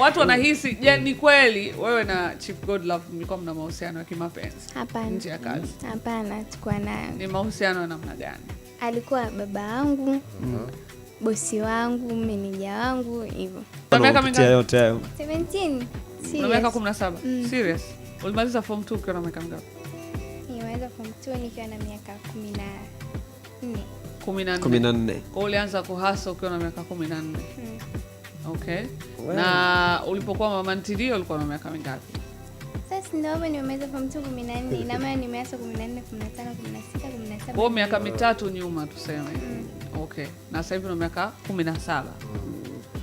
Watu wanahisi, je, ni kweli wewe na Chief Godlove mlikuwa mna mahusiano ya kimapenzi? Hapana. Nje ya kazi? Hapana, tulikuwa nayo. Ni mahusiano ya namna gani? Alikuwa baba yangu, bosi wangu, meneja wangu, hivyo. Una miaka mingapi? Yote hayo. 17. Una miaka 17? Serious? Ulimaliza form 2 ukiwa na miaka mingapi? Nilimaliza form 2 nikiwa na miaka 14. 14. Kwa ulianza kuhasa ukiwa na miaka 14. Okay. Well. Na ulipokuwa mama ntilie ulikuwa na miaka mingapi? Sasa ndio hapo nimemaliza form 2 14. Ina maana nimeanza 14, 15, 16, 17. Kwa miaka mitatu nyuma tuseme. Okay. Na sasa hivi una miaka 17.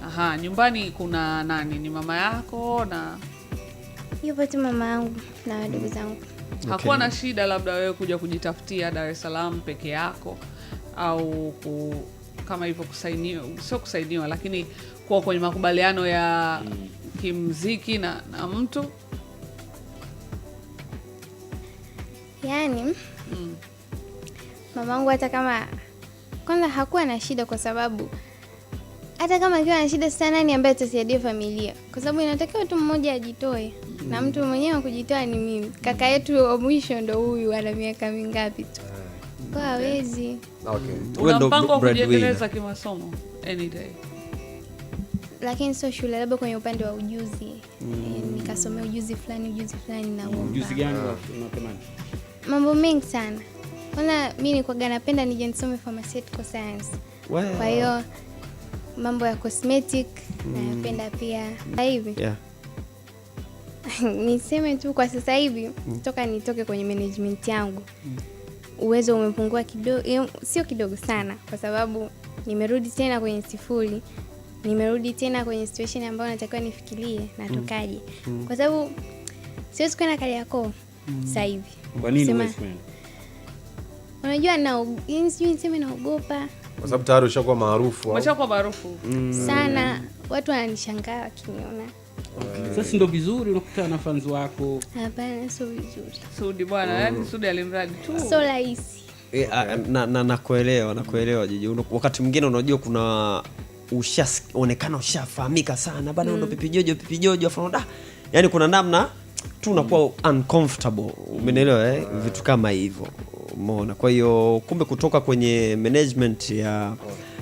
Aha, nyumbani kuna nani? Ni mama yako na Yupo tu mama yangu na wadogo zangu. hakuwa na shida labda wewe kuja kujitafutia Dar es Salaam peke yako au kama hivyo kusainiwa, sio kusainiwa lakini kuwa kwenye makubaliano ya kimuziki na mtu? Yaani mamangu hata kama kwanza hakuwa na shida, kwa sababu hata kama akiwa na shida sana, nani ambaye atasaidia familia? Kwa sababu inatakiwa tu mmoja ajitoe, na mtu mwenyewe kujitoa ni mimi. Kaka yetu wa mwisho ndo huyu, ana miaka mingapi tu, kwa hawezi. Okay. Una mpango wa kujiendeleza kimasomo any day? Lakini sio shule, labda kwenye upande wa ujuzi. Nikasomea ujuzi fulani na ujuzi gani unatamani? Mambo mengi sana. Kwanza mimi nilikuwa napenda nije nisome pharmaceutical science. Wow. Kwa hiyo mambo ya cosmetic napenda pia. Sasa hivi niseme tu kwa sasa hivi toka nitoke kwenye management yangu, uwezo umepungua kidogo, sio kidogo sana, kwa sababu nimerudi tena kwenye sifuri. Nimerudi tena kwenye situation ambayo natakiwa nifikirie natokaje. Kwa sababu siwezi kwenda Kariakoo sasa hivi. Kwa nini huwezi kwenda? Unajua sijui niseme naogopa. Kwa sababu tayari ushakuwa maarufu. Umeshakuwa maarufu Sana. Watu wananishangaa wakiniona. Sasa ndio vizuri unakutana na fans wako. Hapana, sio vizuri. Sudi bwana, yani Sudi alimradi tu. Sio rahisi. Nakuelewa Jiji. Wakati mwingine unajua kuna ushaonekana ushafahamika sana bana, ndo Pipi Jojo afa yani kuna namna tu unakuwa uncomfortable, umeelewa vitu kama hivyo, umeona. Kwa hiyo kumbe kutoka kwenye management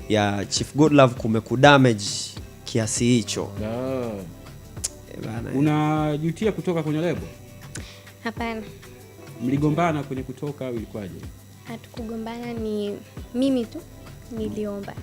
ya Chief Godlove kumekudamage kiasi hicho. Bana. Unajutia kutoka kwenye lebo? Hapana. Mligombana kwenye kutoka au ilikuwaje? Hatukugombana, ni mimi tu niliomba.